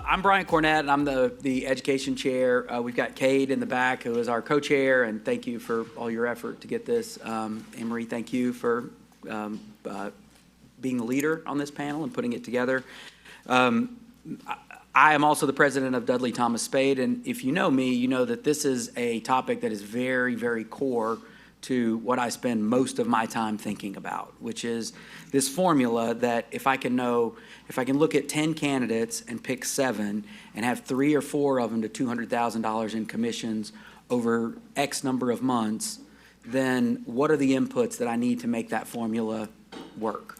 I'm Brian Cornett, and I'm the education chair. We've got Cade in the back, who is our co-chair, and thank you for all your effort to get this. Anne-Marie, thank you for being the leader on this panel and putting it together. I am also the president of Dudley Thomas Spade, and if you know me, you know that this is a topic that is very, very core to what I spend most of my time thinking about, which is this formula that if I can look at 10 candidates and pick 7 and have 3 or 4 of them to $200,000 in commissions over X number of months, then what are the inputs that I need to make that formula work?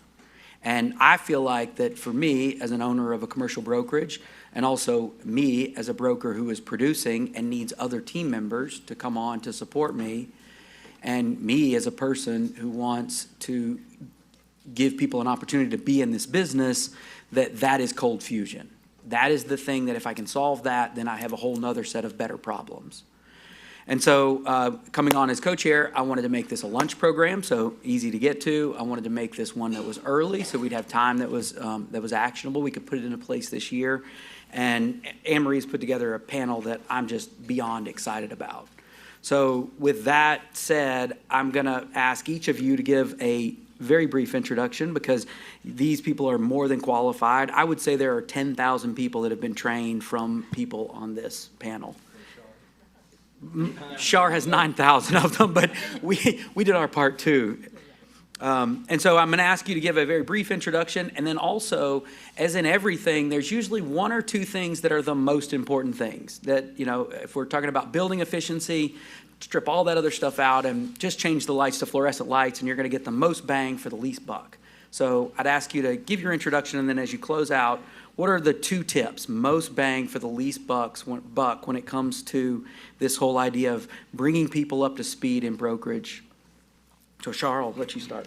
And I feel like that for me, as an owner of a commercial brokerage, and also me as a broker who is producing and needs other team members to come on to support me, and me as a person who wants to give people an opportunity to be in this business, that is cold fusion. That is the thing that if I can solve that, then I have a whole nother set of better problems. And so coming on as co-chair, I wanted to make this a lunch program, so easy to get to. I wanted to make this one that was early, so we'd have time that was actionable. We could put it into place this year. And Anne-Marie's put together a panel that I'm just beyond excited about. So with that said, I'm going to ask each of you to give a very brief introduction because these people are more than qualified. I would say there are 10,000 people that have been trained from people on this panel. Char has 9,000 of them, but we did our part too. And so I'm going to ask you to give a very brief introduction, and then also, as in everything, there's usually 1 or 2 things that are the most important things. That, if we're talking about building efficiency, strip all that other stuff out and just change the lights to fluorescent lights, and you're going to get the most bang for the least buck. So I'd ask you to give your introduction, and then as you close out, what are the 2 tips, most bang for the least buck when it comes to this whole idea of bringing people up to speed in brokerage? So Char, I'll let you start.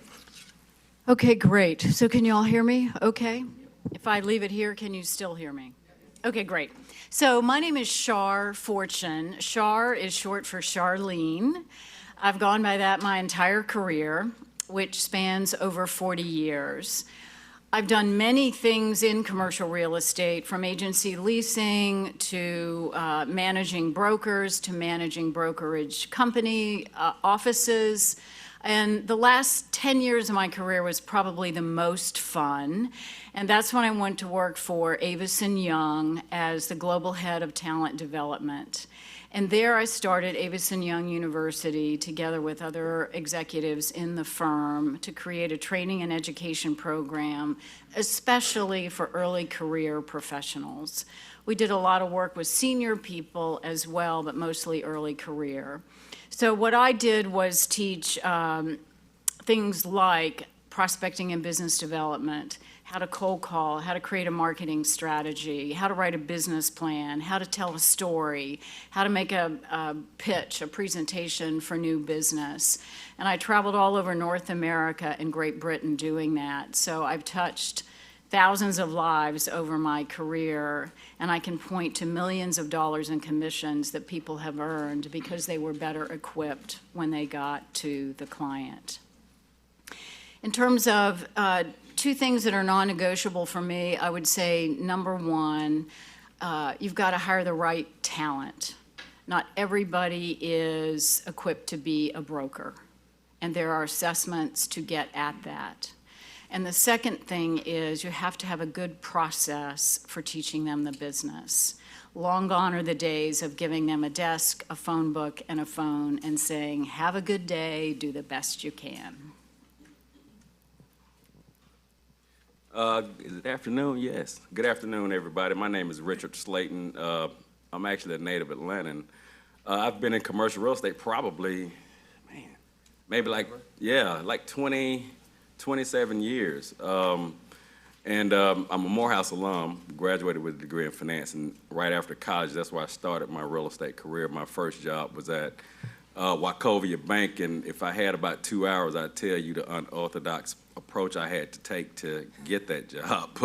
Okay, great. So can you all hear me okay? If I leave it here, can you still hear me? Okay, great. So my name is Char Fortune. Char is short for Charlene. I've gone by that my entire career, which spans over 40 years. I've done many things in commercial real estate, from agency leasing to managing brokers to managing brokerage company offices. And the last 10 years of my career was probably the most fun. And that's when I went to work for Avison Young as the global head of talent development. And there I started Avison Young University together with other executives in the firm to create a training and education program, especially for early career professionals. We did a lot of work with senior people as well, but mostly early career. So what I did was teach things like prospecting and business development, how to cold call, how to create a marketing strategy, how to write a business plan, how to tell a story, how to make a pitch, a presentation for new business. And I traveled all over North America and Great Britain doing that. So I've touched thousands of lives over my career, and I can point to millions of dollars in commissions that people have earned because they were better equipped when they got to the client. In terms of 2 things that are non-negotiable for me, I would say, number 1, you've got to hire the right talent. Not everybody is equipped to be a broker, and there are assessments to get at that. And the second thing is you have to have a good process for teaching them the business. Long gone are the days of giving them a desk, a phone book, and a phone and saying, have a good day, do the best you can. Good afternoon, yes. Good afternoon, everybody. My name is Richard Slaton. I'm actually a native Atlantan. I've been in commercial real estate probably, maybe like 27 years. And I'm a Morehouse alum, graduated with a degree in finance, and right after college, that's where I started my real estate career. My first job was at Wachovia Bank, and if I had about 2 hours, I'd tell you the unorthodox approach I had to take to get that job.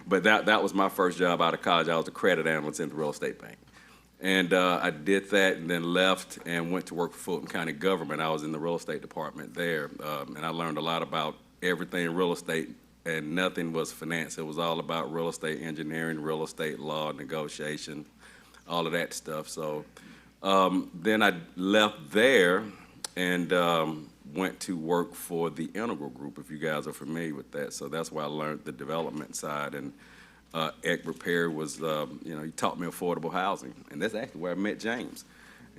But that was my first job out of college. I was a credit analyst in the real estate bank. And I did that and then left and went to work for Fulton County government. I was in the real estate department there, and I learned a lot about everything real estate and nothing was finance. It was all about real estate engineering, real estate law, negotiation, all of that stuff. So then I left there and went to work for the Integral Group, if you guys are familiar with that. So that's where I learned the development side. And Egbert Perry was, he taught me affordable housing. And that's actually where I met James.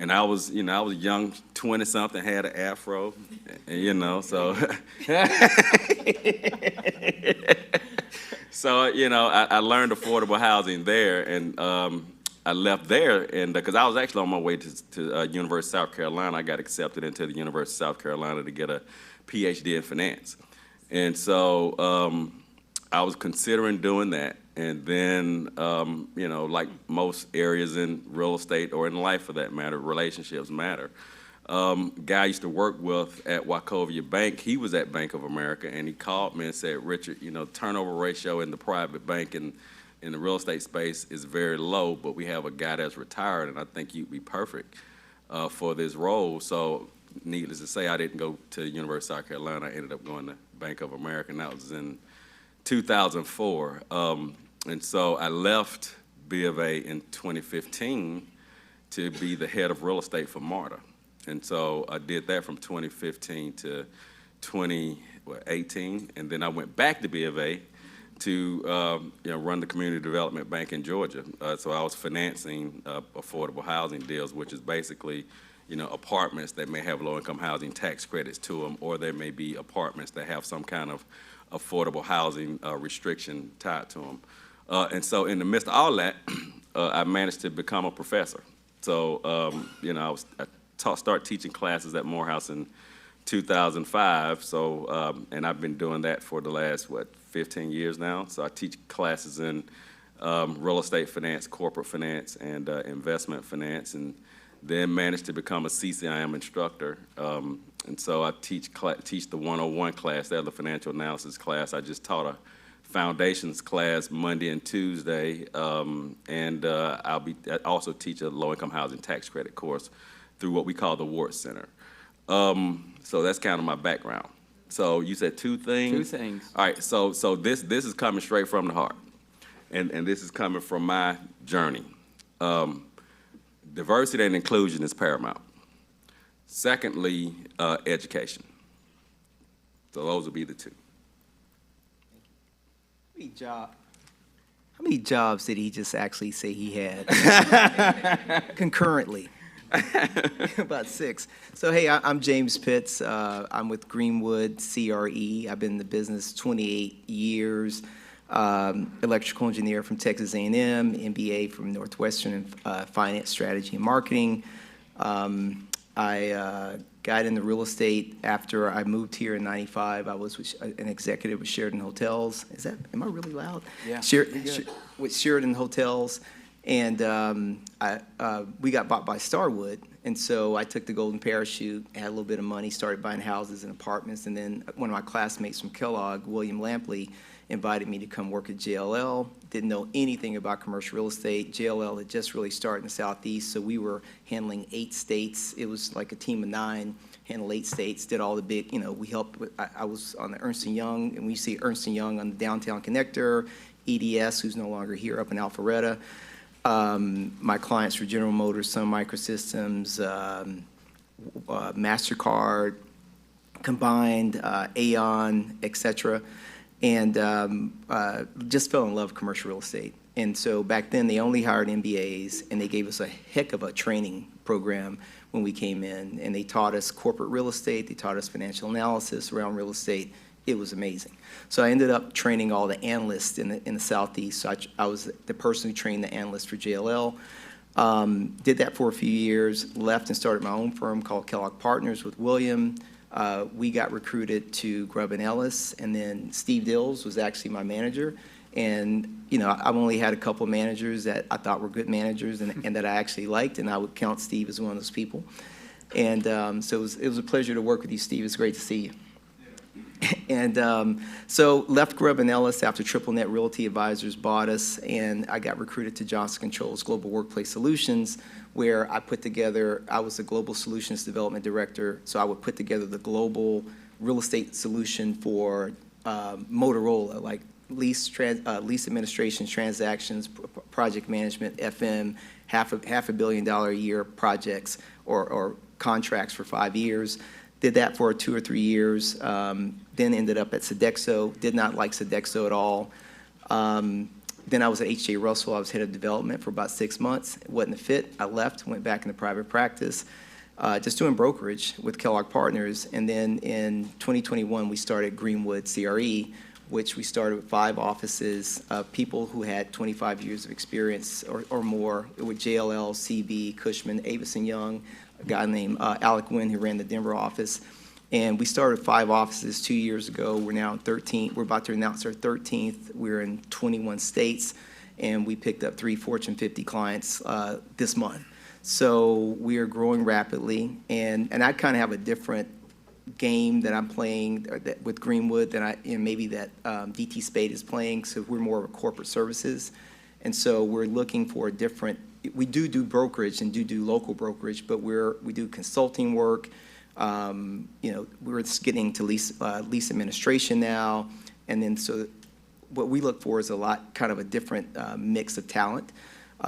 And I was young, 20-something, had an afro, and, so. So, I learned affordable housing there, and I left there, and because I was actually on my way to University of South Carolina. I got accepted into the University of South Carolina to get a PhD in finance. And so I was considering doing that. And then, like most areas in real estate or in life for that matter, relationships matter. Guy I used to work with at Wachovia Bank, he was at Bank of America, and he called me and said, Richard, turnover ratio in the private bank and in the real estate space is very low, but we have a guy that's retired, and I think you'd be perfect for this role. So needless to say, I didn't go to the University of South Carolina. I ended up going to Bank of America, and that was in 2004. And so I left B of A in 2015 to be the head of real estate for MARTA. And so I did that from 2015 to 2018, and then I went back to B of A to run the community development bank in Georgia. So I was financing affordable housing deals, which is basically apartments that may have low-income housing tax credits to them, or there may be apartments that have some kind of affordable housing restriction tied to them. And so in the midst of all that, I managed to become a professor. So, I started teaching classes at Morehouse in 2005. So, and I've been doing that for the last, 15 years now. So I teach classes in real estate finance, corporate finance, and investment finance, and then managed to become a CCIM instructor. And so I teach the 101 class, the financial analysis class. I just taught a foundations class Monday and Tuesday, and I also teach a low-income housing tax credit course through what we call the Ward Center. So that's kind of my background. So you said two things? Two things. All right, so this is coming straight from the heart, and this is coming from my journey. Diversity and inclusion is paramount. Secondly, education. So those would be the two. How many jobs did he just actually say he had concurrently? About 6. So, hey, I'm James Pitts. I'm with Greenwood CRE. I've been in the business 28 years. Electrical engineer from Texas A&M, MBA from Northwestern in finance, strategy, and marketing. I got into real estate after I moved here in '95. I was an executive with Sheraton Hotels. Am I really loud? Yeah. With Sheraton Hotels. And we got bought by Starwood. And so I took the golden parachute, had a little bit of money, started buying houses and apartments. And then one of my classmates from Kellogg, William Lampley, invited me to come work at JLL. Didn't know anything about commercial real estate. JLL had just really started in the Southeast, so we were handling 8 states. It was like a team of 9, handled 8 states, did all the big, we helped with, I was on the Ernst & Young, and we see Ernst & Young on the Downtown Connector, EDS, who's no longer here, up in Alpharetta. My clients were General Motors, Sun Microsystems, MasterCard, Combined, Aon, et cetera. And just fell in love with commercial real estate. And so back then, they only hired MBAs, and they gave us a heck of a training program when we came in. And they taught us corporate real estate. They taught us financial analysis around real estate. It was amazing. So I ended up training all the analysts in the Southeast. So I was the person who trained the analysts for JLL. Did that for a few years, left and started my own firm called Kellogg Partners with William. We got recruited to Grubb & Ellis, and then Steve Dills was actually my manager. And, I've only had a couple of managers that I thought were good managers and that I actually liked, and I would count Steve as one of those people. And so it was a pleasure to work with you, Steve. It's great to see you. And so left Grubb & Ellis after Triple Net Realty Advisors bought us, and I got recruited to Johnson Controls Global Workplace Solutions, where I was the Global Solutions Development Director, so I would put together the global real estate solution for Motorola, like lease administration transactions, project management, FM, half a billion dollar a year projects or contracts for 5 years. Did that for 2 or 3 years, then ended up at Sodexo, did not like Sodexo at all. Then I was at H.J. Russell, I was head of development for about 6 months. It wasn't a fit, I left, went back into private practice, just doing brokerage with Kellogg Partners. And then in 2021, we started Greenwood CRE, which we started with 5 offices of people who had 25 years of experience or more with JLL, CB, Cushman, Avison Young, a guy named Alec Wynn who ran the Denver office. And we started 5 offices 2 years ago. We're now in 13. We're about to announce our 13th. We're in 21 states, and we picked up 3 Fortune 50 clients this month. So we are growing rapidly, and I kind of have a different game that I'm playing with Greenwood than maybe that DT Spade is playing. So we're more of a corporate services, and so we're looking for a different. We do brokerage and do local brokerage, but we do consulting work. We're just getting to lease administration now, and then so what we look for is kind of a different mix of talent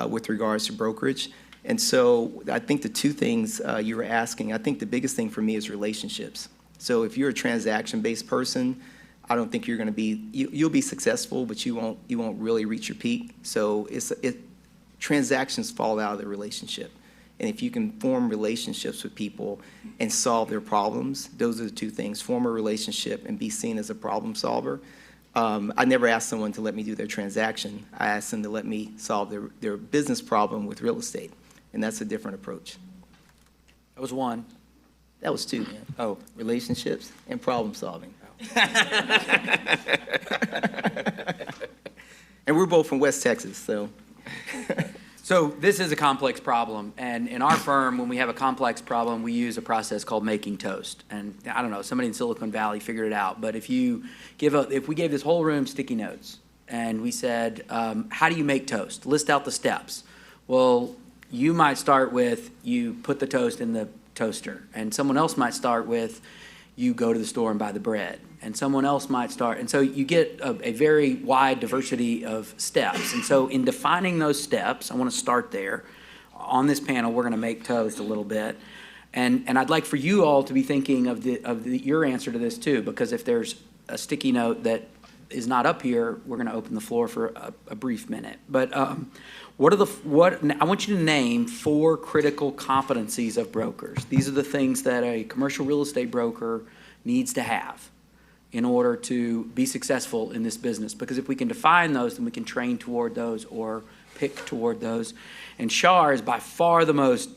with regards to brokerage. And so I think the 2 things you were asking, I think the biggest thing for me is relationships. So if you're a transaction-based person, I don't think you're going to be, you'll be successful, but you won't really reach your peak. So transactions fall out of the relationship. And if you can form relationships with people and solve their problems, those are the 2 things, form a relationship and be seen as a problem solver. I never asked someone to let me do their transaction. I asked them to let me solve their business problem with real estate. And that's a different approach. That was 1. That was 2, man. Oh. Relationships and problem solving. And we're both from West Texas, so. So this is a complex problem, and in our firm, when we have a complex problem, we use a process called making toast. And I don't know, somebody in Silicon Valley figured it out, but if we gave this whole room sticky notes, and we said, how do you make toast? List out the steps. Well, you might start with, you put the toast in the toaster, and someone else might start with, you go to the store and buy the bread, and someone else might start, and so you get a very wide diversity of steps. And so in defining those steps, I want to start there. On this panel, we're going to make toast a little bit, and I'd like for you all to be thinking of your answer to this too, because if there's a sticky note that is not up here, we're going to open the floor for a brief minute. But I want you to name 4 critical competencies of brokers. These are the things that a commercial real estate broker needs to have in order to be successful in this business. Because if we can define those, then we can train toward those or pick toward those. And Char is by far the most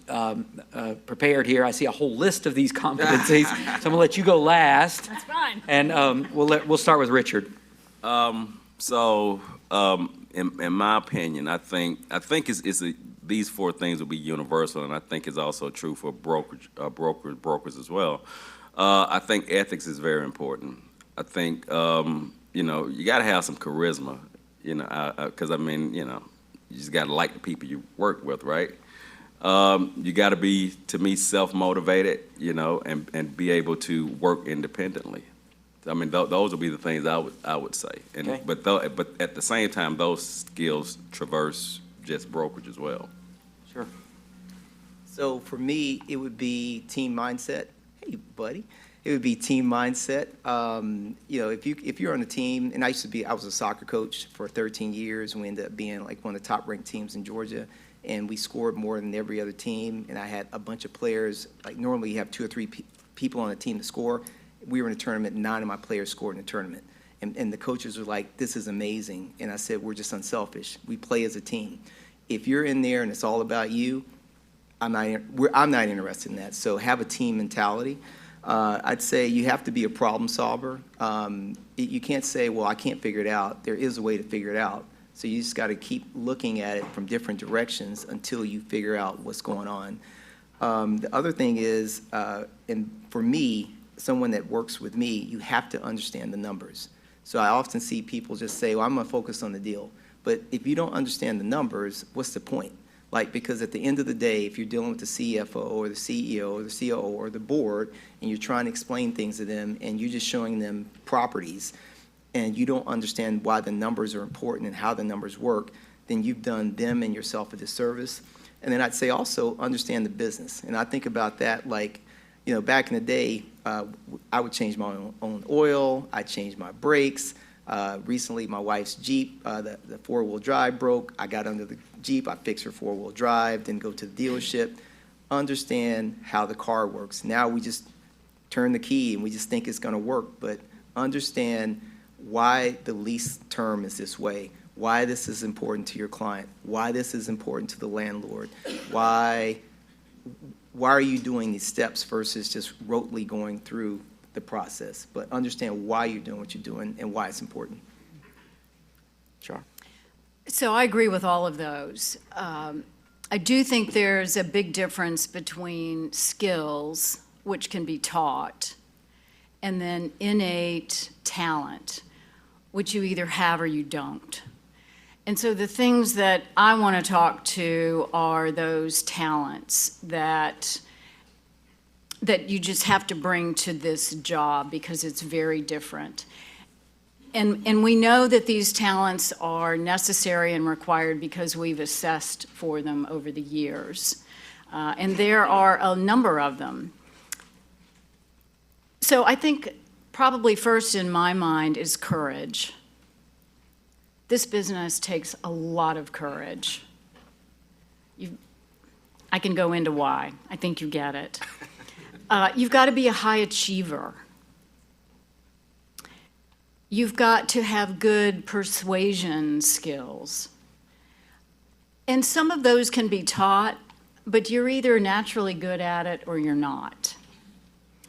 prepared here. I see a whole list of these competencies. So I'm going to let you go last. That's fine. And we'll start with Richard. In my opinion, I think these 4 things will be universal, and I think it's also true for brokers as well. I think ethics is very important. I think you got to have some charisma, because you just got to like the people you work with, right? You got to be, to me, self-motivated, and be able to work independently. I mean, those would be the things I would say. And Okay. but at the same time, those skills traverse just brokerage as well. Sure. So for me, it would be team mindset. Hey, buddy. It would be team mindset. If you're on a team, and I was a soccer coach for 13 years, and we ended up being like one of the top ranked teams in Georgia, and we scored more than every other team, and I had a bunch of players. Like normally you have 2 or 3 people on a team to score. We were in a tournament, 9 of my players scored in the tournament. And the coaches were like, this is amazing. And I said, we're just unselfish. We play as a team. If you're in there and it's all about you, I'm not interested in that. So have a team mentality. I'd say you have to be a problem solver. You can't say, well, I can't figure it out. There is a way to figure it out. So you just got to keep looking at it from different directions until you figure out what's going on. The other thing is, and for me, someone that works with me, you have to understand the numbers. So I often see people just say, well, I'm going to focus on the deal. But if you don't understand the numbers, what's the point? Because at the end of the day, if you're dealing with the CFO or the CEO or the COO or the board, and you're trying to explain things to them, and you're just showing them properties, and you don't understand why the numbers are important and how the numbers work, then you've done them and yourself a disservice. And then I'd say also understand the business. And I think about that like, you know, back in the day, I would change my own oil, I'd change my brakes. Recently, my wife's Jeep, the four-wheel drive broke. I got under the Jeep, I fixed her four-wheel drive, then go to the dealership. Understand how the car works. Now we just turn the key and we just think it's gonna work, but understand why the lease term is this way, why this is important to your client, why this is important to the landlord, why are you doing these steps versus just rotely going through the process, but understand why you're doing what you're doing and why it's important. Char. So I agree with all of those. I do think there's a big difference between skills, which can be taught, and then innate talent, which you either have or you don't. And so the things that I want to talk to are those talents that you just have to bring to this job because it's very different. And we know that these talents are necessary and required because we've assessed for them over the years. And there are a number of them. So I think probably first in my mind is courage. This business takes a lot of courage. I can go into why. I think you get it. You've got to be a high achiever. You've got to have good persuasion skills. And some of those can be taught, but you're either naturally good at it or you're not.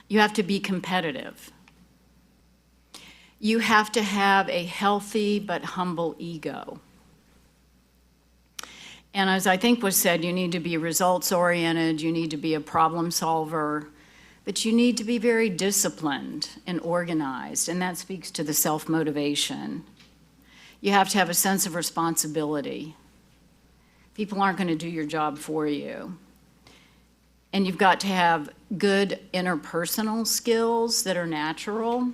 You have to be competitive. You have to have a healthy but humble ego. And as I think was said, you need to be results-oriented, you need to be a problem solver, but you need to be very disciplined and organized, and that speaks to the self-motivation. You have to have a sense of responsibility. People aren't going to do your job for you. And you've got to have good interpersonal skills that are natural.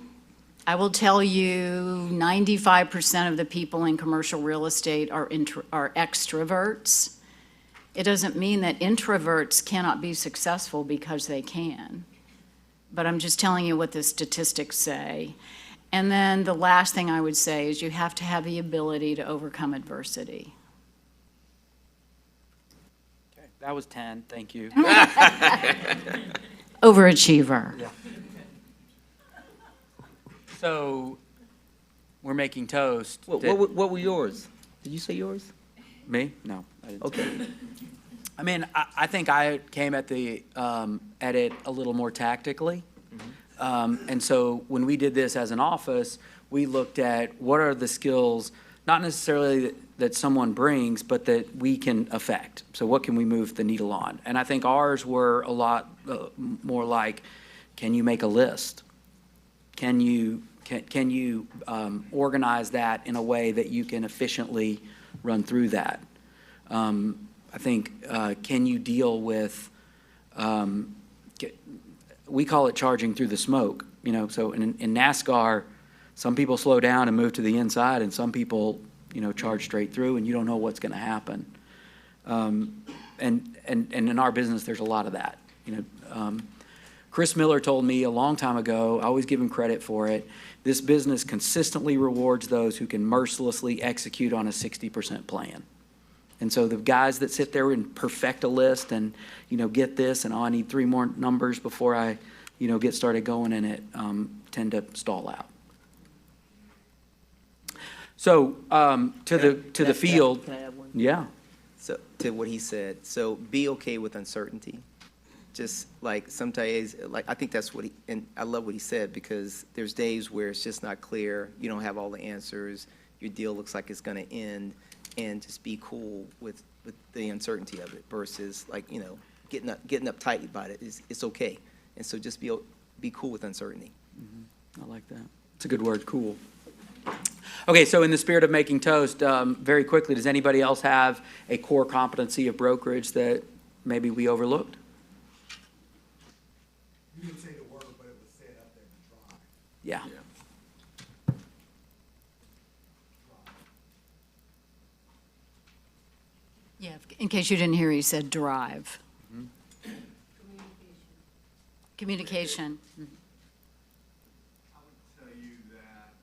I will tell you 95% of the people in commercial real estate are extroverts. It doesn't mean that introverts cannot be successful because they can. But I'm just telling you what the statistics say. And then the last thing I would say is you have to have the ability to overcome adversity. Okay, that was 10, thank you. Overachiever. Yeah. So, we're making toast. What were yours? Did you say yours? Me? No, I didn't. Okay. I mean, I think I came at it a little more tactically. And so when we did this as an office, we looked at what are the skills, not necessarily that someone brings, but that we can affect. So what can we move the needle on? And I think ours were a lot more like, can you make a list? Can you organize that in a way that you can efficiently run through that? I think, can you deal with, we call it charging through the smoke, you know, so in NASCAR, some people slow down and move to the inside, and some people, you know, charge straight through, and you don't know what's going to happen. And in our business, there's a lot of that, you know. Chris Miller told me a long time ago, I always give him credit for it, this business consistently rewards those who can mercilessly execute on a 60% plan. And so the guys that sit there and perfect a list and, you know, get this and, oh, I need 3 more numbers before I, you know, get started going in it, tend to stall out. So to the field. Can I add one? Yeah. So to what he said, so be okay with uncertainty. Just like sometimes, like I think that's what he, and I love what he said, because there's days where it's just not clear, you don't have all the answers, your deal looks like it's gonna end, and just be cool with the uncertainty of it versus like, you know, getting uptight about it. It's okay. And so just be cool with uncertainty. I like that. It's a good word, cool. Okay, so in the spirit of making toast, very quickly, does anybody else have a core competency of brokerage that maybe we overlooked? You didn't say the word, but it was said up there in the drive. Yeah. In case you didn't hear, he said drive. Communication. I would tell you that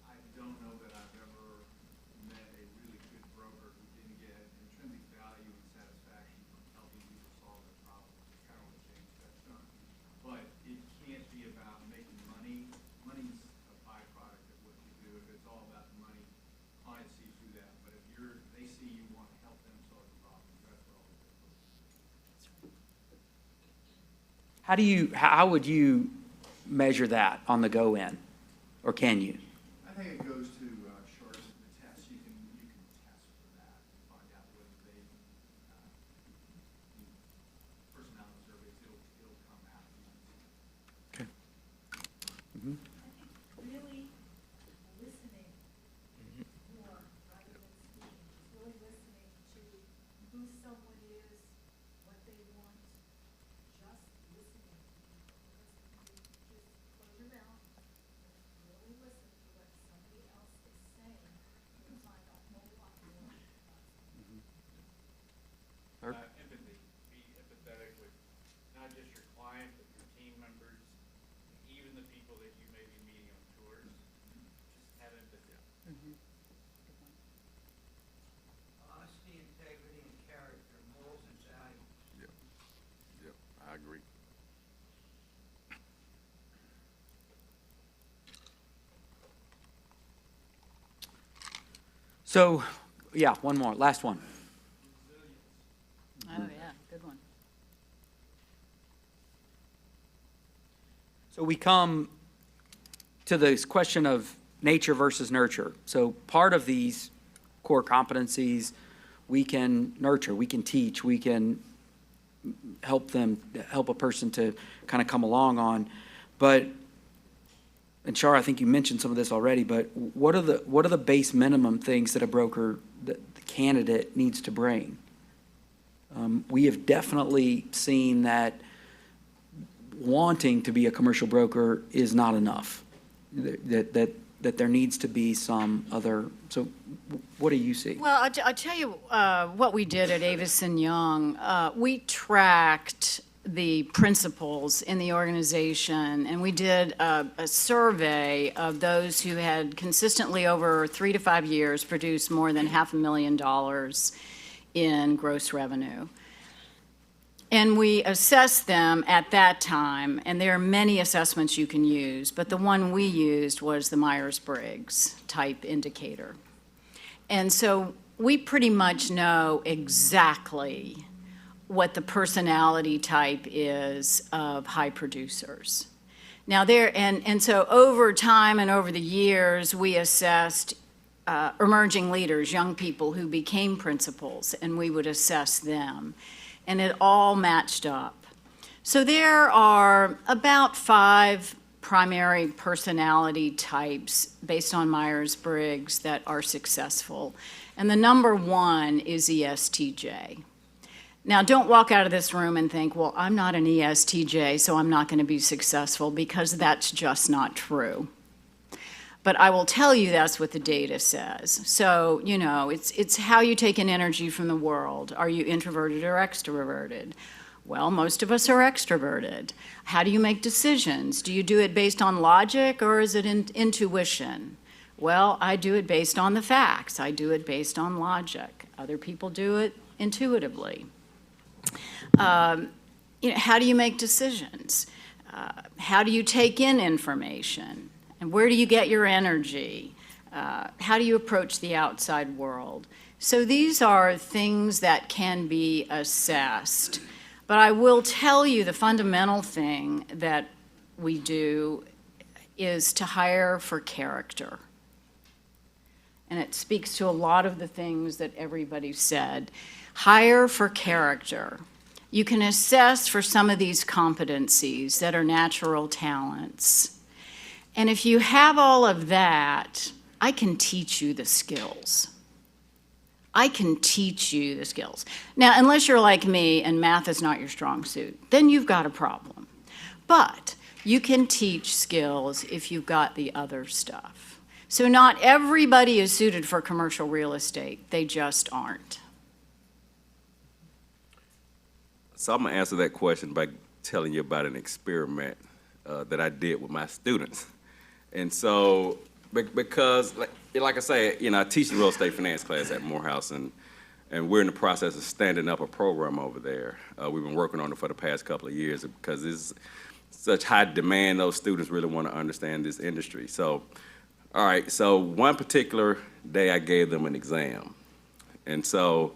I don't know that I've ever met a really good broker who didn't get intrinsic value and satisfaction from helping people solve their problems. It's kind of what James touched on. But it can't be about making money. Money's a byproduct of what you do. If it's all about the money, clients see through that. But if they see you want to help them solve the problems, that's what all it is. How would you measure that on the go in, or can you? I think it goes to short of the test. You can test for that and find out whether they personality surveys. It'll come out. Okay. Really listening more rather than speaking. Just really listening to who someone is, what they want. Just listening. Just close your mouth. Really listen to what somebody else is saying. You'll find a whole lot more. Empathy. Be empathetic with not just your client, but your team members, even the people that you may be meeting on tours. Just have empathy. Honesty, integrity, and character, morals and values. Yep, I agree. So, yeah, one more, last one. Oh, yeah, good one. So we come to this question of nature versus nurture. So part of these core competencies we can nurture, we can teach, we can help a person to kind of come along on. But, and Char, I think you mentioned some of this already, but what are the base minimum things that a broker, that the candidate needs to bring? We have definitely seen that wanting to be a commercial broker is not enough. That there needs to be some other, so what do you see? Well, I'll tell you what we did at Avison Young. We tracked the principals in the organization, and we did a survey of those who had consistently over 3 to 5 years produced more than $500,000 in gross revenue. And we assessed them at that time, and there are many assessments you can use, but the one we used was the Myers-Briggs type indicator. And so we pretty much know exactly what the personality type is of high producers. Now so over time and over the years, we assessed emerging leaders, young people who became principals, and we would assess them. And it all matched up. So there are about 5 primary personality types based on Myers-Briggs that are successful. And the number 1 is ESTJ. Now, don't walk out of this room and think, well, I'm not an ESTJ, so I'm not going to be successful, because that's just not true. But I will tell you that's what the data says. So, you know, it's how you take in energy from the world. Are you introverted or extroverted? Well, most of us are extroverted. How do you make decisions? Do you do it based on logic, or is it intuition? Well, I do it based on the facts. I do it based on logic. Other people do it intuitively. You know, how do you make decisions? How do you take in information? And where do you get your energy? How do you approach the outside world? So these are things that can be assessed. But I will tell you the fundamental thing that we do is to hire for character. And it speaks to a lot of the things that everybody said. Hire for character. You can assess for some of these competencies that are natural talents. And if you have all of that, I can teach you the skills. I can teach you the skills. Now, unless you're like me and math is not your strong suit, then you've got a problem. But you can teach skills if you've got the other stuff. So not everybody is suited for commercial real estate. They just aren't. So I'm gonna answer that question by telling you about an experiment that I did with my students. And so, because like I say, I teach the real estate finance class at Morehouse, and we're in the process of standing up a program over there. We've been working on it for the past couple of years because it's such high demand. Those students really want to understand this industry. So, all right, so one particular day I gave them an exam. And so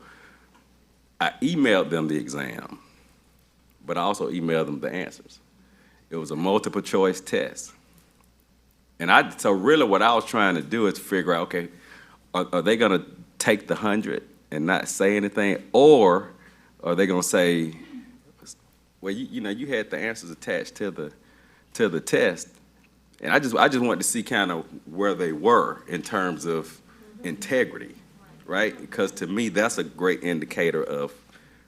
I emailed them the exam, but I also emailed them the answers. It was a multiple choice test. And so really what I was trying to do is figure out, okay, are they gonna take the 100 and not say anything, or are they gonna say, well, you had the answers attached to the test, and I just wanted to see kind of where they were in terms of integrity, right? Because to me, that's a great indicator of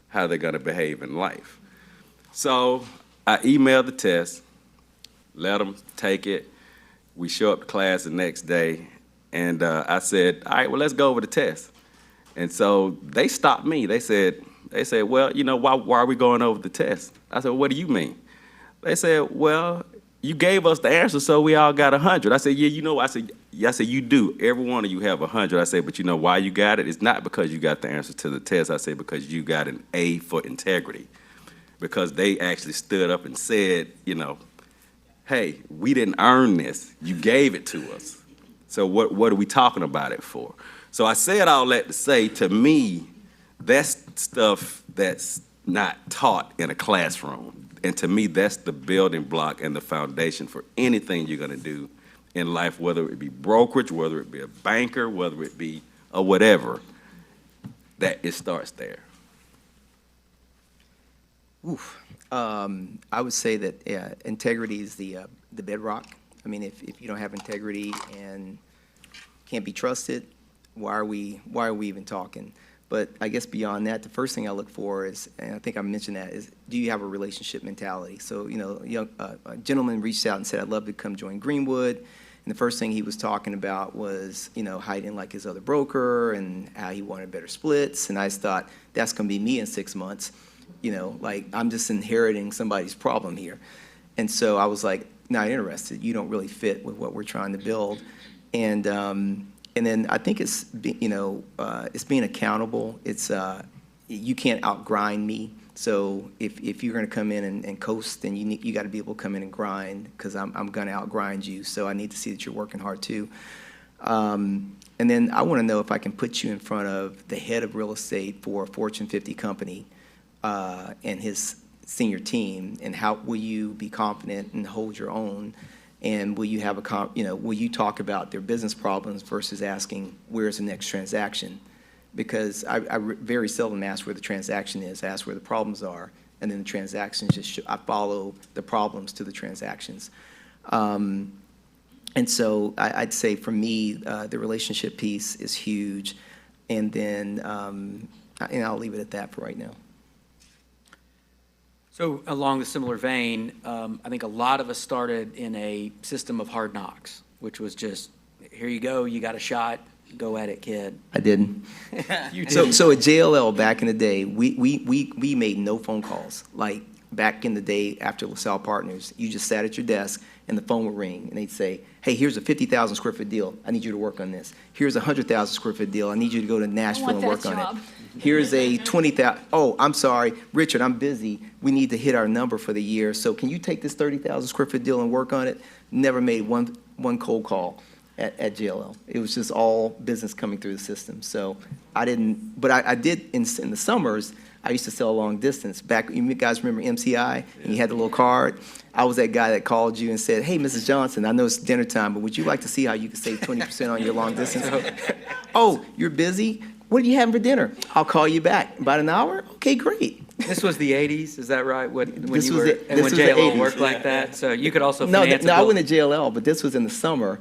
how they're gonna behave in life. So I emailed the test, let them take it. We show up to class the next day, and I said, all right, well, let's go over the test. And so they stopped me. They said, well, why are we going over the test? I said, what do you mean? They said, well, you gave us the answer, so we all got 100. I said, yeah, I said, you do. Every one of you have 100. I said, but you know why you got it? It's not because you got the answer to the test. I said, because you got an A for integrity. Because they actually stood up and said, hey, we didn't earn this. You gave it to us. So what are we talking about it for? So I said all that to say, to me, that's stuff that's not taught in a classroom. And to me, that's the building block and the foundation for anything you're gonna do in life, whether it be brokerage, whether it be a banker, whether it be a whatever, that it starts there. Oof. I would say that integrity is the bedrock. I mean, if you don't have integrity and can't be trusted, why are we even talking? But I guess beyond that, the first thing I look for is, and I think I mentioned that, is do you have a relationship mentality? So, a gentleman reached out and said, I'd love to come join Greenwood. And the first thing he was talking about was, hiding like his other broker and how he wanted better splits. And I just thought, that's going to be me in 6 months. Like I'm just inheriting somebody's problem here. And so I was like, not interested. You don't really fit with what we're trying to build. And then I think it's, it's being accountable. It's, you can't outgrind me. So if you're going to come in and coast, then you got to be able to come in and grind, because I'm going to outgrind you. So I need to see that you're working hard too. And then I want to know if I can put you in front of the head of real estate for a Fortune 50 company, and his senior team, and how will you be confident and hold your own, and will you have will you talk about their business problems versus asking where's the next transaction? Because I very seldom ask where the transaction is. I ask where the problems are, and then the transactions I follow the problems to the transactions. And so I'd say for me, the relationship piece is huge, and then I'll leave it at that for right now. So along a similar vein, I think a lot of us started in a system of hard knocks, which was just, here you go, you got a shot, go at it, kid. I didn't. You did. So at JLL back in the day, we made no phone calls. Like back in the day after LaSalle Partners, you just sat at your desk and the phone would ring and they'd say, hey, here's a 50,000 square foot deal. I need you to work on this. Here's a 100,000 square foot deal. I need you to go to Nashville and work on it. Here's a 20,000, oh, I'm sorry, Richard, I'm busy. We need to hit our number for the year. So can you take this 30,000 square foot deal and work on it? Never made one cold call at JLL. It was just all business coming through the system. So I didn't, but I did in the summers, I used to sell long distance. Back, you guys remember MCI? And you had the little card? I was that guy that called you and said, hey, Mrs. Johnson, I know it's dinner time, but would you like to see how you can save 20% on your long distance? Oh, you're busy? What are you having for dinner? I'll call you back. About an hour? Okay, great. This was the 80s, is that right? When This you was were, the- and this when was the JLL 80s. worked like that? So you could also No, finance a I building. went to JLL, but this was in the summer.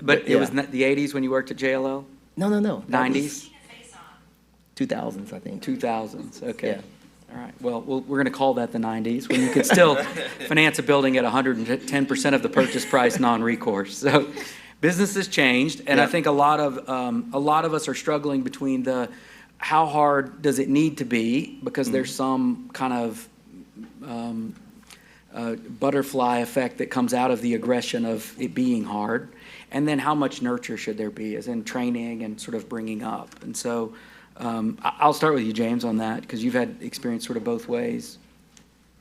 But it was yeah. not the 80s when you worked at JLL? No. That was 90s? 2000s, I think. 2000s, okay. Yeah. All right, well, we're going to call that the 90s, when you could still finance a building at 110% of the purchase price non-recourse. So business has changed, and I Yeah. think a lot of us are struggling between the how hard does it need to be? Because there's some kind of butterfly effect that comes out of the aggression of it being hard. And then how much nurture should there be, as in training and sort of bringing up? And so I'll start with you, James, on that, because you've had experience sort of both ways.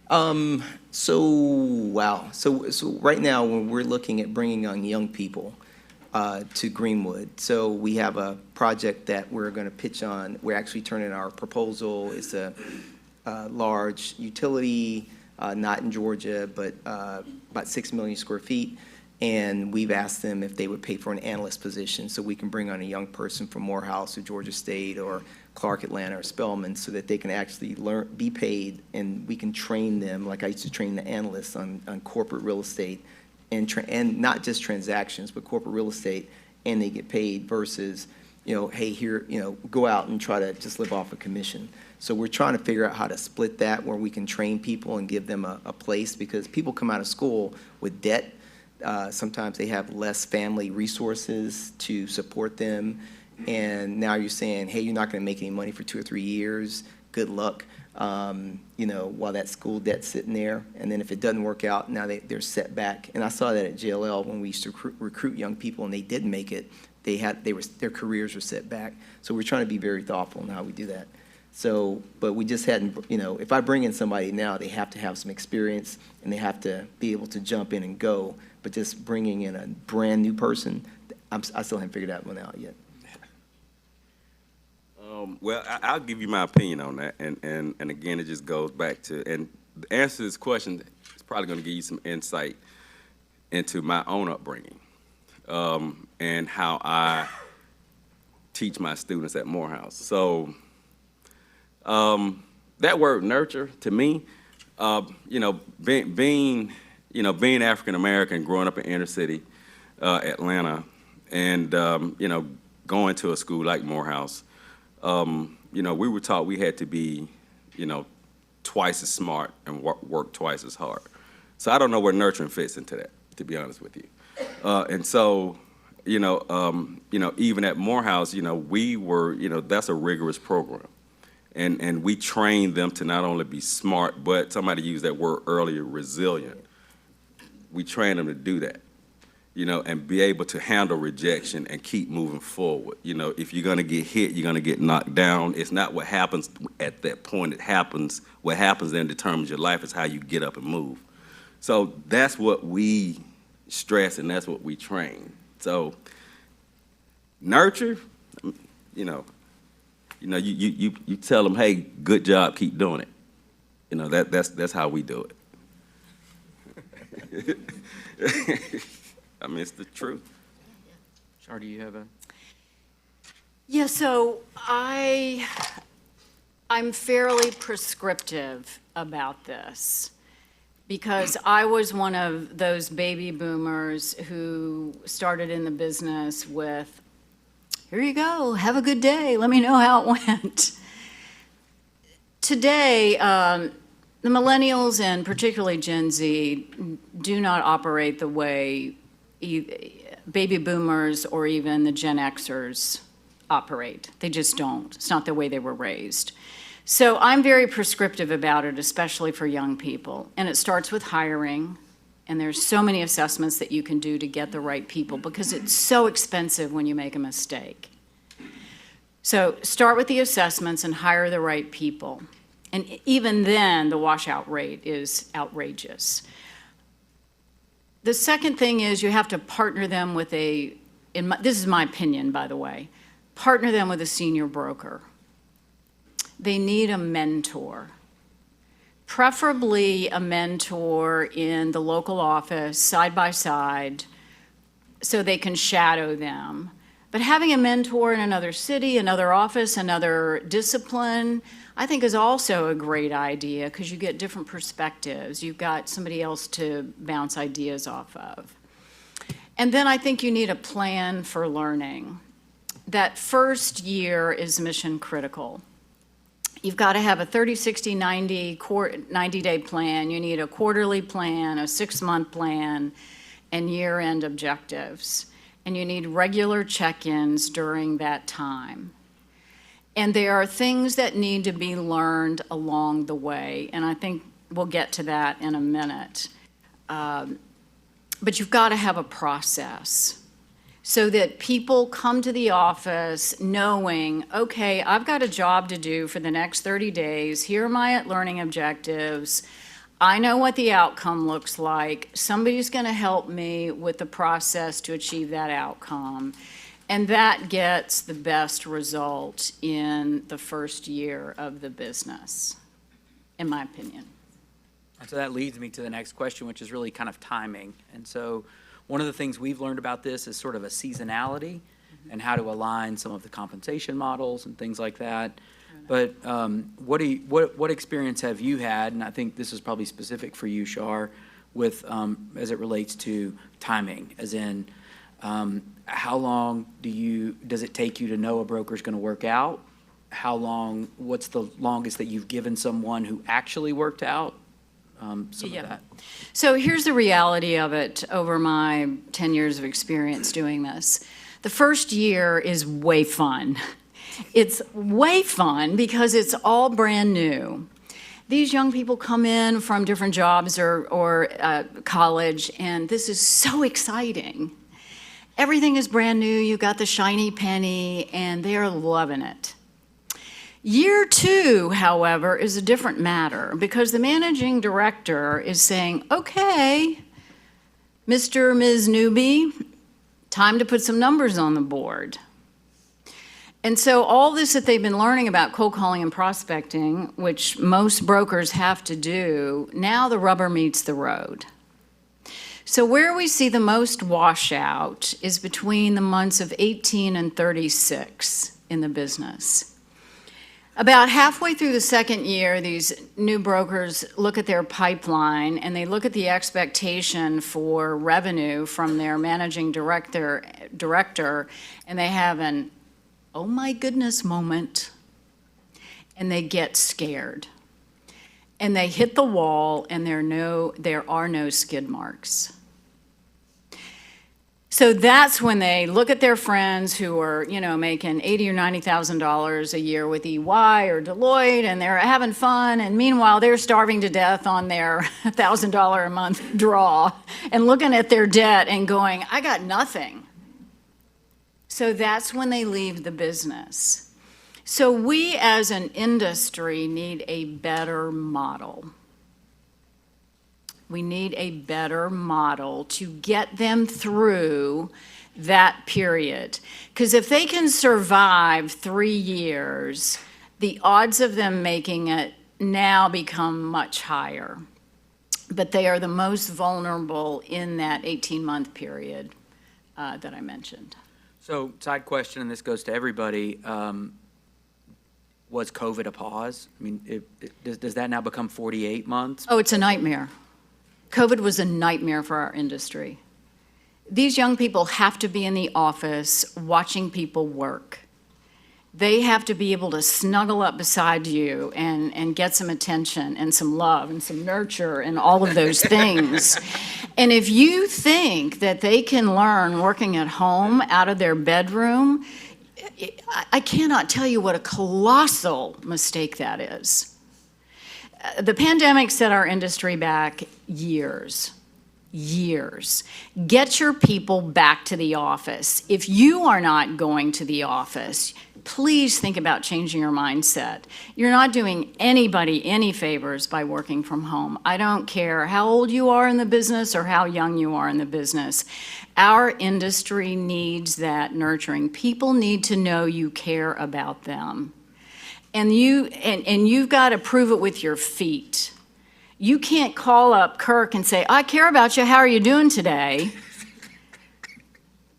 Wow. So right now, when we're looking at bringing on young people to Greenwood, so we have a project that we're going to pitch on. We're actually turning our proposal. It's a large utility, not in Georgia, but about 6 million square feet. And we've asked them if they would pay for an analyst position so we can bring on a young person from Morehouse or Georgia State or Clark, Atlanta, or Spelman, so that they can actually learn, be paid, and we can train them, like I used to train the analysts on corporate real estate, and not just transactions, but corporate real estate, and they get paid versus, hey, here, go out and try to just live off a commission. So we're trying to figure out how to split that where we can train people and give them a place, because people come out of school with debt. Sometimes they have less family resources to support them. And now you're saying, hey, you're not going to make any money for 2 or 3 years. Good luck, while that school debt's sitting there. And then if it doesn't work out, now they're set back. And I saw that at JLL when we used to recruit young people and they didn't make it. Their careers were set back. So we're trying to be very thoughtful in how we do that. So, but we just hadn't, if I bring in somebody now, they have to have some experience and they have to be able to jump in and go. But just bringing in a brand new person, I still haven't figured that one out yet. Well, I'll give you my opinion on that, and again, it just goes back to, and the answer to this question is probably going to give you some insight into my own upbringing, and how I teach my students at Morehouse. So, that word nurture to me, being African American, growing up in inner city Atlanta, and going to a school like Morehouse. We were taught we had to be, twice as smart and work twice as hard. So I don't know where nurturing fits into that, to be honest with you. And so, even at Morehouse, we were, that's a rigorous program. And we trained them to not only be smart, but somebody used that word earlier, resilient. We trained them to do that. And be able to handle rejection and keep moving forward. If you're going to get hit, you're going to get knocked down. It's not what happens at that point. It happens. What happens then determines your life is how you get up and move. So that's what we stress and that's what we train. So nurture, you tell them, hey, good job, keep doing it. That's how we do it. I mean, it's the truth. Char, do you have a? Yeah, so I'm fairly prescriptive about this because I was one of those baby boomers who started in the business with, here you go, have a good day, let me know how it went. Today, the millennials and particularly Gen Z do not operate the way baby boomers or even the Gen Xers operate. They just don't. It's not the way they were raised. So I'm very prescriptive about it, especially for young people. And it starts with hiring. And there's so many assessments that you can do to get the right people because it's so expensive when you make a mistake. So start with the assessments and hire the right people. And even then, the washout rate is outrageous. The second thing is you have to partner them with this is my opinion, by the way, partner them with a senior broker. They need a mentor, preferably a mentor in the local office, side by side, so they can shadow them. But having a mentor in another city, another office, another discipline, I think is also a great idea because you get different perspectives. You've got somebody else to bounce ideas off of. And then I think you need a plan for learning. That first year is mission critical. You've got to have a 30, 60, 90-day plan. You need a quarterly plan, a 6-month plan, and year-end objectives. And you need regular check-ins during that time. And there are things that need to be learned along the way, and I think we'll get to that in a minute. But you've got to have a process so that people come to the office knowing, okay, I've got a job to do for the next 30 days. Here are my learning objectives. I know what the outcome looks like. Somebody's going to help me with the process to achieve that outcome. And that gets the best result in the first year of the business, in my opinion. So that leads me to the next question, which is really kind of timing. And so one of the things we've learned about this is sort of a seasonality and how to align some of the compensation models and things like that. But what experience have you had, and I think this is probably specific for you, Char, with as it relates to timing, as in how long does it take you to know a broker's going to work out? What's the longest that you've given someone who actually worked out? Some of that. So here's the reality of it over my 10 years of experience doing this. The first year is way fun. It's way fun because it's all brand new. These young people come in from different jobs or college, and this is so exciting. Everything is brand new. You got the shiny penny, and they are loving it. Year 2, however, is a different matter because the managing director is saying, okay, Mr. or Ms. Newbie, time to put some numbers on the board. And so all this that they've been learning about cold calling and prospecting, which most brokers have to do, now the rubber meets the road. So where we see the most washout is between the months of 18 and 36 in the business. About halfway through the second year, these new brokers look at their pipeline and they look at the expectation for revenue from their managing director, and they have an, oh my goodness moment, and they get scared. And they hit the wall, and there are no skid marks. So that's when they look at their friends who are, making $80,000 or $90,000 a year with EY or Deloitte, and they're having fun, and meanwhile they're starving to death on their $1,000 a month draw and looking at their debt and going, I got nothing. So that's when they leave the business. So we as an industry need a better model. We need a better model to get them through that period. Because if they can survive 3 years, the odds of them making it now become much higher. But they are the most vulnerable in that 18-month period that I mentioned. So side question, and this goes to everybody, was COVID a pause? I mean, does that now become 48 months? Oh, it's a nightmare. COVID was a nightmare for our industry. These young people have to be in the office watching people work. They have to be able to snuggle up beside you and get some attention and some love and some nurture and all of those things. And if you think that they can learn working at home out of their bedroom, I cannot tell you what a colossal mistake that is. The pandemic set our industry back years. Get your people back to the office. If you are not going to the office, please think about changing your mindset. You're not doing anybody any favors by working from home. I don't care how old you are in the business or how young you are in the business. Our industry needs that nurturing. People need to know you care about them. And you've got to prove it with your feet. You can't call up Kirk and say, I care about you, how are you doing today?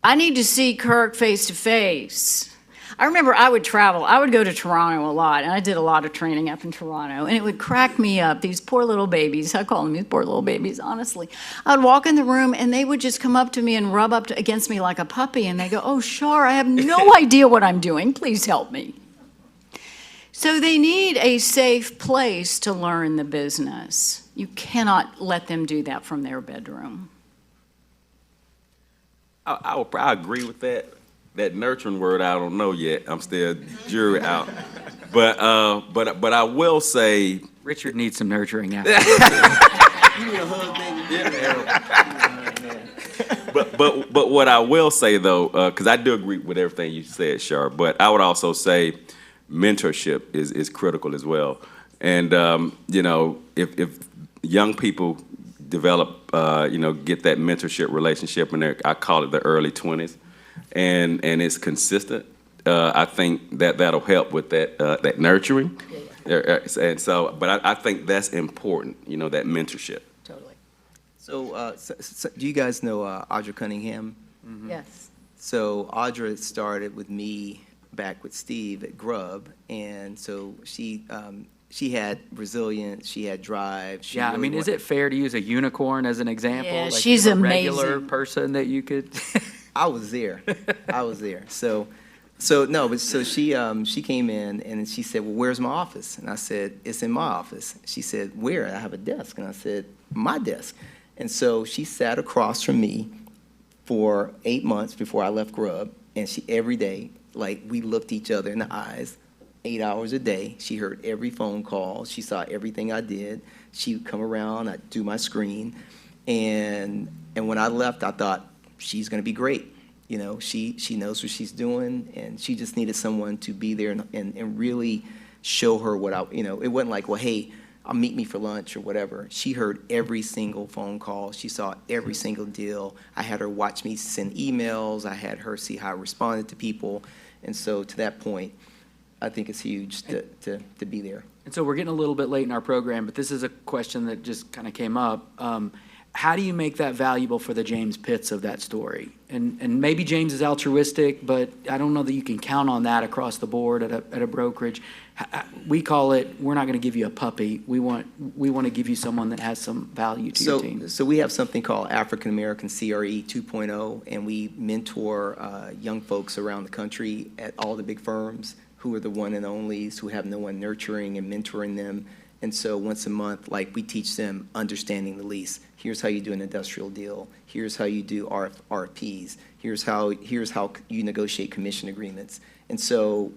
I need to see Kirk face to face. I remember I would travel. I would go to Toronto a lot, and I did a lot of training up in Toronto, and it would crack me up, these poor little babies. I call them these poor little babies, honestly. I would walk in the room, and they would just come up to me and rub up against me like a puppy, and they go, oh, Char, I have no idea what I'm doing. Please help me. So they need a safe place to learn the business. You cannot let them do that from their bedroom. I agree with that. That nurturing word, I don't know yet. I'm still jury out. But I will say, Richard needs some nurturing after. but what I will say though, because I do agree with everything you said, Char, but I would also say mentorship is critical as well. And you know, if young people develop, get that mentorship relationship in I call it the early 20s, and it's consistent. I think that'll help with that nurturing. And so, but I think that's important. You know, that mentorship. Totally. So, do you guys know Audra Cunningham? Yes. So Audra started with me back with Steve at Grub, and so she had resilience, she had drive. She Yeah, I really mean, is it fair to use a unicorn as an example? Yeah, Like she's a regular amazing. person that you could. I was there. I was there. So she came in and she said, "Well, where's my office?" And I said, "It's in my office." She said, "Where?" "I have a desk." And I said, "My desk." And so she sat across from me for 8 months before I left Grub, and she every day, like, we looked each other in the eyes, 8 hours a day. She heard every phone call. She saw everything I did. She would come around. I'd do my screen, and when I left, I thought, she's going to be great. You know, she knows what she's doing, and she just needed someone to be there and really show her what it wasn't like, well, hey, meet me for lunch or whatever. She heard every single phone call. She saw every single deal. I had her watch me send emails. I had her see how I responded to people. And so to that point, I think it's huge to be there. And so we're getting a little bit late in our program, but this is a question that just kind of came up. How do you make that valuable for the James Pitts of that story? And maybe James is altruistic, but I don't know that you can count on that across the board at a brokerage. We call it, we're not going to give you a puppy. We want to give you someone that has some value to your team. So we have something called African American CRE 2.0, and we mentor young folks around the country at all the big firms who are the one and onlys, who have no one nurturing and mentoring them. And so once a month, like, we teach them understanding the lease. Here's how you do an industrial deal. Here's how you do RFPs. Here's how you negotiate commission agreements. And so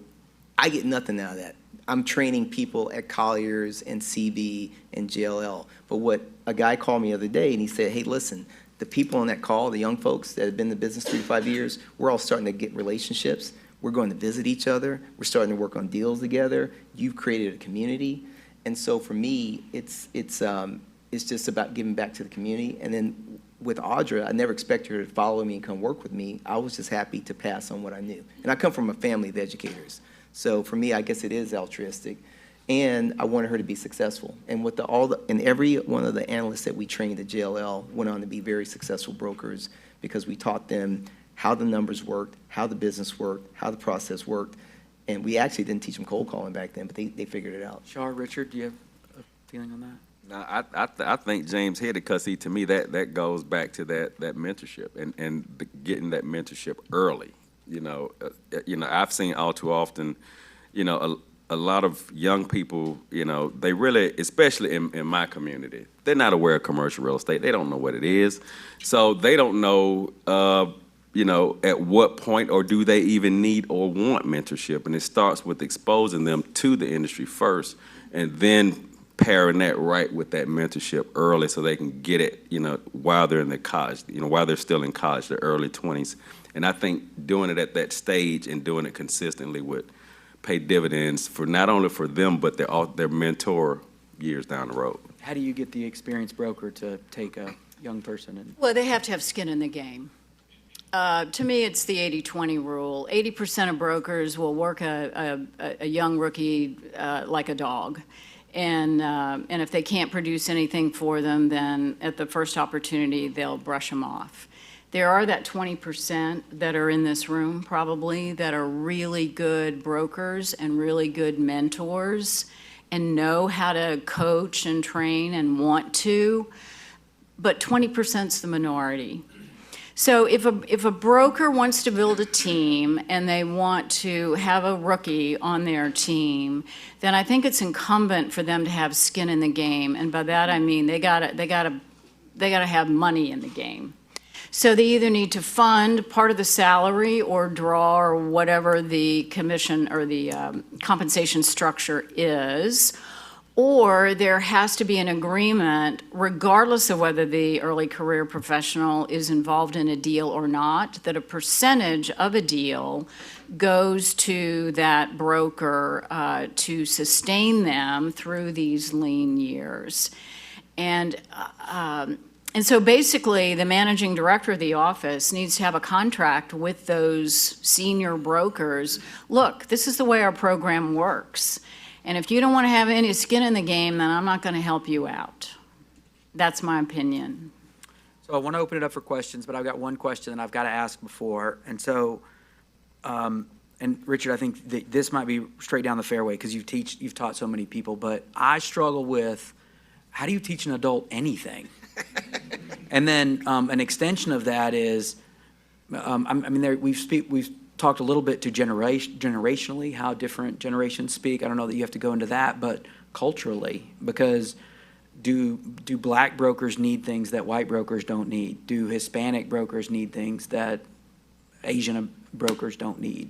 I get nothing out of that. I'm training people at Colliers and CB and JLL. But what a guy called me the other day, and he said, "Hey, listen, the people on that call, the young folks that have been in the business 3 to 5 years, we're all starting to get relationships. We're going to visit each other. We're starting to work on deals together. You've created a community." And so for me, it's just about giving back to the community. And then with Audra, I never expected her to follow me and come work with me. I was just happy to pass on what I knew. And I come from a family of educators. So for me, I guess it is altruistic. And I wanted her to be successful. And with every one of the analysts that we trained at JLL went on to be very successful brokers, because we taught them how the numbers worked, how the business worked, how the process worked. And we actually didn't teach them cold calling back then, but they figured it out. Char, Richard, do you have a feeling on that? No, I think James hit it, because to me that goes back to that mentorship and getting that mentorship early. I've seen all too often, a lot of young people, they really, especially in my community, they're not aware of commercial real estate. They don't know what it is, so they don't know. At what point, or do they even need or want mentorship? And it starts with exposing them to the industry first, and then pairing that right with that mentorship early, so they can get it, while they're in the college, while they're still in college, their early 20s. And I think doing it at that stage and doing it consistently would pay dividends for not only for them, but their mentor years down the road. How do you get the experienced broker to take a young person and? Well, they have to have skin in the game. To me, it's the 80-20 rule. 80% of brokers will work a young rookie like a dog. And if they can't produce anything for them, then at the first opportunity, they'll brush them off. There are that 20% that are in this room, probably, that are really good brokers and really good mentors and know how to coach and train and want to, but 20%'s the minority. So if a broker wants to build a team and they want to have a rookie on their team, then I think it's incumbent for them to have skin in the game. And by that I mean they gotta have money in the game. So they either need to fund part of the salary or draw or whatever the commission or the compensation structure is, or there has to be an agreement, regardless of whether the early career professional is involved in a deal or not, that a percentage of a deal goes to that broker to sustain them through these lean years. And so basically, the managing director of the office needs to have a contract with those senior brokers. Look, this is the way our program works. And if you don't want to have any skin in the game, then I'm not going to help you out. That's my opinion. So I want to open it up for questions, but I've got one question that I've got to ask before. And so, and Richard, I think that this might be straight down the fairway because you've taught so many people, but I struggle with, how do you teach an adult anything? And then an extension of that is, we've talked a little bit to generationally, how different generations speak. I don't know that you have to go into that, but culturally, because do black brokers need things that white brokers don't need? Do Hispanic brokers need things that Asian brokers don't need?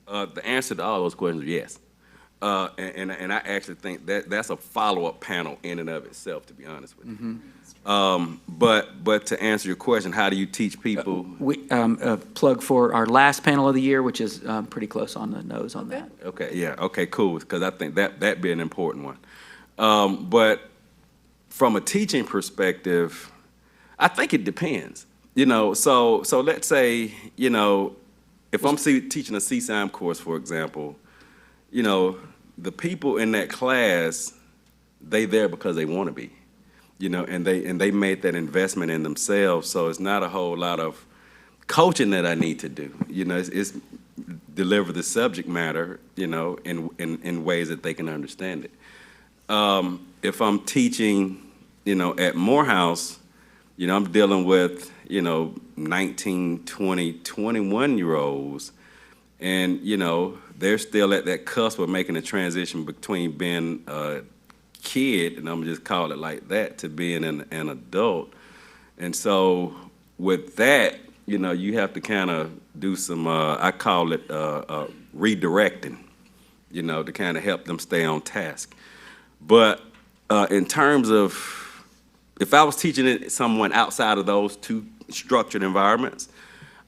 The answer to all those questions is yes. And I actually think that's a follow-up panel in and of itself, to be honest with you. But to answer your question, how do you teach people? Plug for our last panel of the year, which is pretty close on the nose on that. Okay, yeah, okay, cool, because I think that'd be an important one. But from a teaching perspective, I think it depends. So let's say, if I'm teaching a CCIM course, for example, the people in that class, they there because they want to be, and they made that investment in themselves. So it's not a whole lot of coaching that I need to do. It's deliver the subject matter, in ways that they can understand it. If I'm teaching, at Morehouse, I'm dealing with, 19, 20, 21-year-olds, and, they're still at that cusp of making a transition between being a kid, and I'm just call it like that, to being an adult. And so with that, you have to kind of do some, I call it redirecting, to kind of help them stay on task. But in terms of, if I was teaching someone outside of those two structured environments,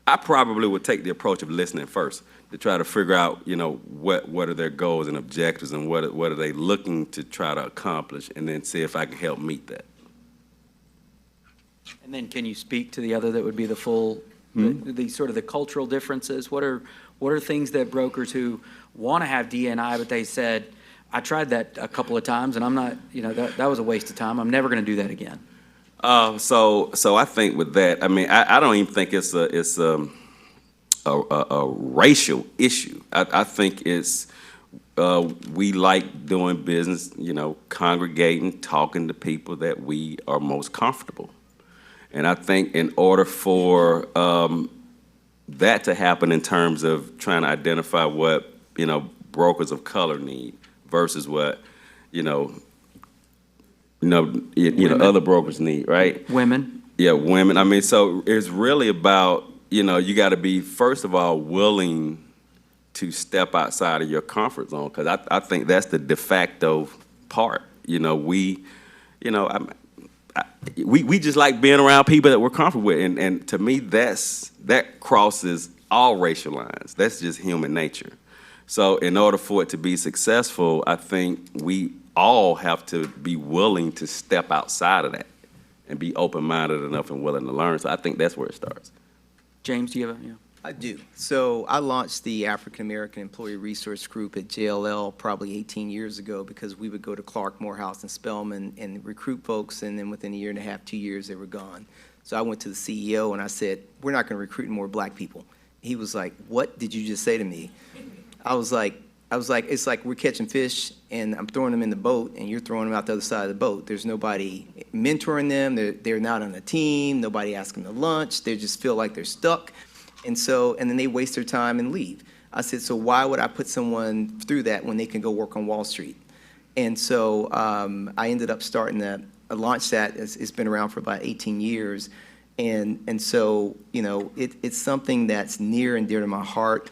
I probably would take the approach of listening first to try to figure out, what are their goals and objectives and what are they looking to try to accomplish, and then see if I can help meet that. And then can you speak to the other that would be the full, the sort of the cultural differences? What are things that brokers who want to have D&I, but they said, I tried that a couple of times and I'm not, that was a waste of time. I'm never going to do that again. So I think with that, I don't even think it's a racial issue. I think it's we like doing business, congregating, talking to people that we are most comfortable. And I think in order for that to happen in terms of trying to identify what, brokers of color need versus what, other brokers need, right? Women. Yeah, women. So it's really about, you got to be, first of all, willing to step outside of your comfort zone, because I think that's the de facto part. We just like being around people that we're comfortable with, and to me, that crosses all racial lines. That's just human nature. So in order for it to be successful, I think we all have to be willing to step outside of that and be open-minded enough and willing to learn. So I think that's where it starts. James, do you have a? I do. So I launched the African American Employee Resource Group at JLL probably 18 years ago, because we would go to Clark, Morehouse, and Spelman and recruit folks, and then within a year and a half, 2 years, they were gone. So I went to the CEO and I said, we're not going to recruit more black people. He was like, what did you just say to me? I was like, it's like we're catching fish and I'm throwing them in the boat and you're throwing them out the other side of the boat. There's nobody mentoring them. They're not on a team. Nobody asks them to lunch. They just feel like they're stuck. And then they waste their time and leave. I said, so why would I put someone through that when they can go work on Wall Street? And so I ended up starting that. I launched that. It's been around for about 18 years. And so, you know, it's something that's near and dear to my heart.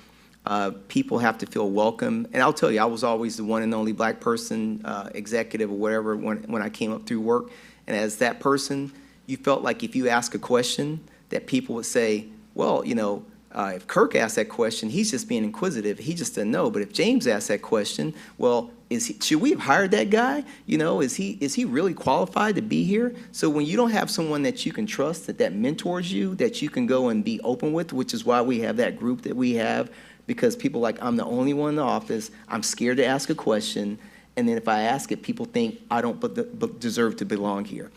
People have to feel welcome. And I'll tell you, I was always the one and only black person, executive or whatever, when I came up through work. And as that person, you felt like if you ask a question, that people would say, well, you know, if Kirk asked that question, he's just being inquisitive. He just doesn't know. But if James asked that question, well, should we have hired that guy? You know, is he really qualified to be here? So when you don't have someone that you can trust, that mentors you, that you can go and be open with, which is why we have that group that we have, because people like, I'm the only one in the office, I'm scared to ask a question, and then if I ask it, people think I don't deserve to belong here.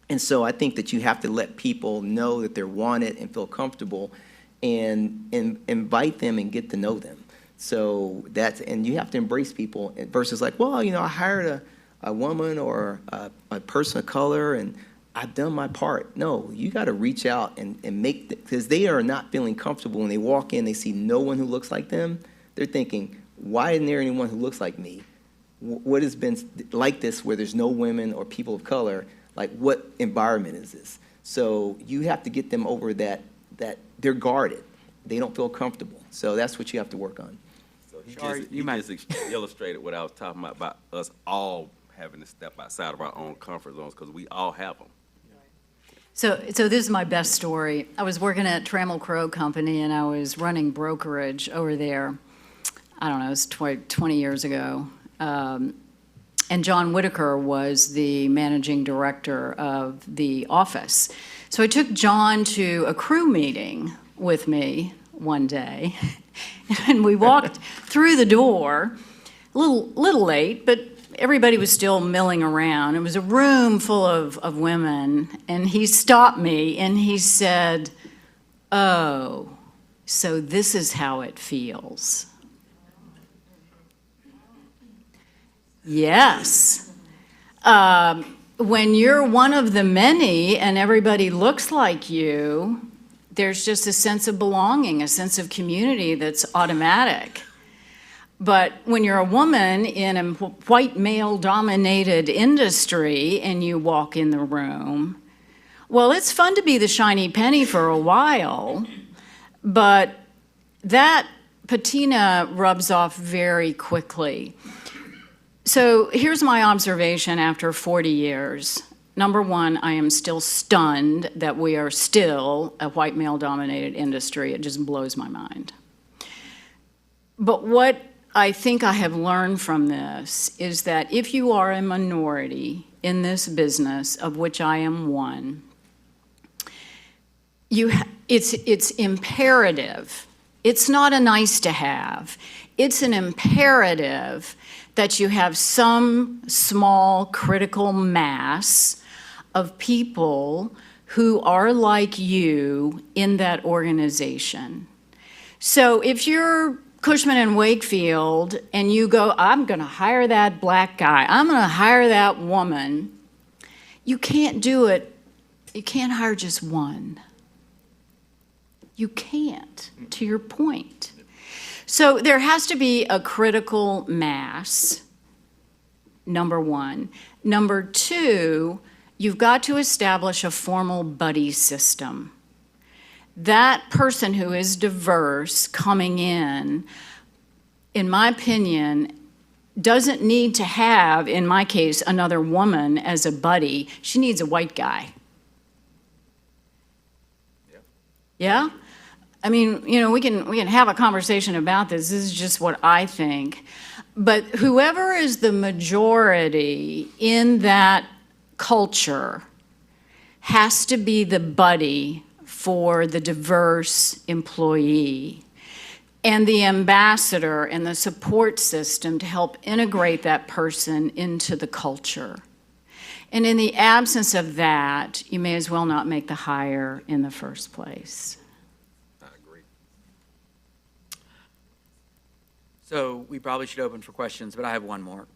And so I think that you have to let people know that they're wanted and feel comfortable, and invite them and get to know them. So and you have to embrace people versus like, well, you know, I hired a woman or a person of color and I've done my part. No, you got to reach out and make, because they are not feeling comfortable when they walk in, they see no one who looks like them. They're thinking, why isn't there anyone who looks like me? What has been like this where there's no women or people of color? Like, what environment is this? So you have to get them over that they're guarded. They don't feel comfortable. So that's what you have to work on. So Char, he just illustrated what I was talking about us all having to step outside of our own comfort zones, because we all have them. So this is my best story. I was working at Trammell Crow Company, and I was running brokerage over there. I don't know, it was 20 years ago. And John Whitaker was the managing director of the office. So I took John to a crew meeting with me one day, and we walked through the door, a little late, but everybody was still milling around. It was a room full of women, and he stopped me and he said, "Oh, so this is how it feels." Yes. When you're one of the many and everybody looks like you, there's just a sense of belonging, a sense of community that's automatic. But when you're a woman in a white male-dominated industry and you walk in the room, well, it's fun to be the shiny penny for a while, but that patina rubs off very quickly. So here's my observation after 40 years. Number one, I am still stunned that we are still a white male-dominated industry. It just blows my mind. But what I think I have learned from this is that if you are a minority in this business, of which I am one, it's imperative. It's not a nice to have. It's an imperative that you have some small critical mass of people who are like you in that organization. So if you're Cushman and Wakefield and you go, I'm going to hire that black guy, I'm going to hire that woman, you can't do it. You can't hire just one. You can't, to your point. So there has to be a critical mass, number one. Number two, you've got to establish a formal buddy system. That person who is diverse coming in my opinion, doesn't need to have, in my case, another woman as a buddy. She needs a white guy. Yeah? I mean, you know, we can have a conversation about this. This is just what I think. But whoever is the majority in that culture has to be the buddy for the diverse employee and the ambassador and the support system to help integrate that person into the culture. And in the absence of that, you may as well not make the hire in the first place. I agree. So we probably should open for questions, but I have one more.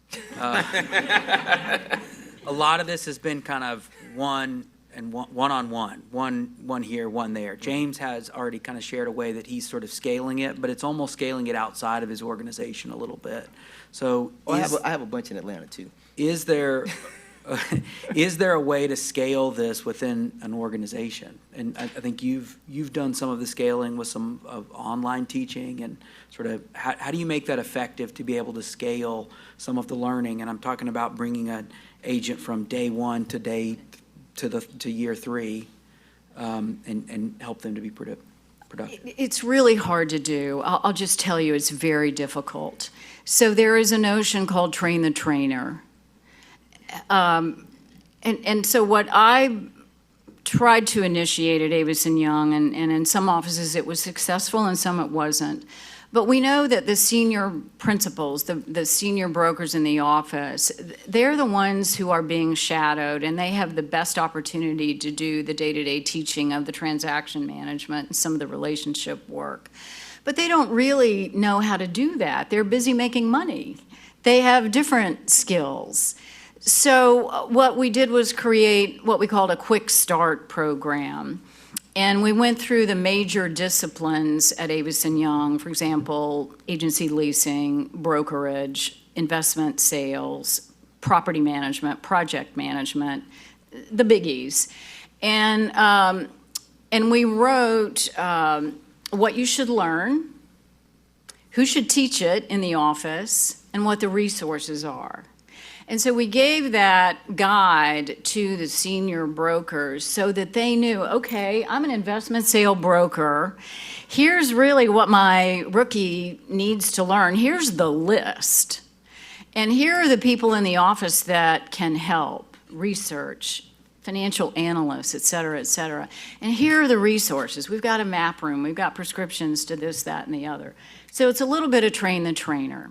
A lot of this has been kind of one-on-one, one here, one there. James has already kind of shared a way that he's sort of scaling it, but it's almost scaling it outside of his organization a little bit. So I have a bunch in Atlanta too. is there is there a way to scale this within an organization? And I think you've done some of the scaling with some of online teaching, and sort of how do you make that effective to be able to scale some of the learning? And I'm talking about bringing an agent from day one to year 3, and help them to be productive. It's really hard to do. I'll just tell you, it's very difficult. So there is a notion called train the trainer. And so what I tried to initiate at Avison Young, and in some offices it was successful and some it wasn't. But we know that the senior principals, the senior brokers in the office, they're the ones who are being shadowed, and they have the best opportunity to do the day-to-day teaching of the transaction management and some of the relationship work. But they don't really know how to do that. They're busy making money. They have different skills. So what we did was create what we called a quick start program. And we went through the major disciplines at Avison Young, for example, agency leasing, brokerage, investment sales, property management, project management, the biggies. And we wrote what you should learn, who should teach it in the office, and what the resources are. And so we gave that guide to the senior brokers so that they knew, okay, I'm an investment sale broker. Here's really what my rookie needs to learn. Here's the list. And here are the people in the office that can help, research, financial analysts, et cetera, et cetera. And here are the resources. We've got a map room. We've got prescriptions to this, that, and the other. So it's a little bit of train the trainer.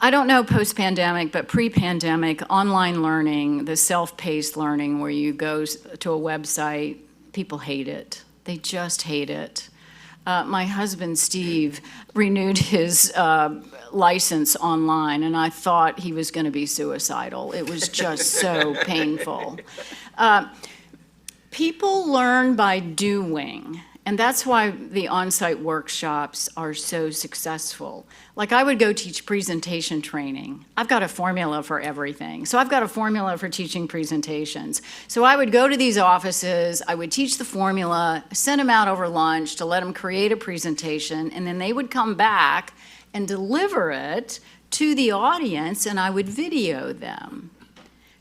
I don't know post-pandemic, but pre-pandemic, online learning, the self-paced learning where you go to a website, people hate it. They just hate it. My husband, Steve, renewed his license online, and I thought he was going to be suicidal. It was just so painful. People learn by doing. And that's why the on-site workshops are so successful. Like I would go teach presentation training. I've got a formula for everything. So I've got a formula for teaching presentations. So I would go to these offices, I would teach the formula, send them out over lunch to let them create a presentation, and then they would come back and deliver it to the audience, and I would video them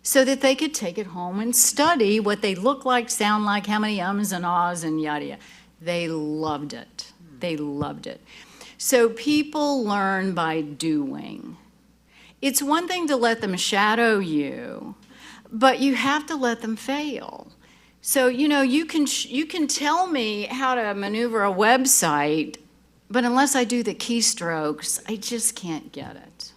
so that they could take it home and study what they look like, sound like, how many ums and ahs and yada yada. They loved it. They loved it. So people learn by doing. It's one thing to let them shadow you, but you have to let them fail. So, you know, you can tell me how to maneuver a website, but unless I do the keystrokes, I just can't get it.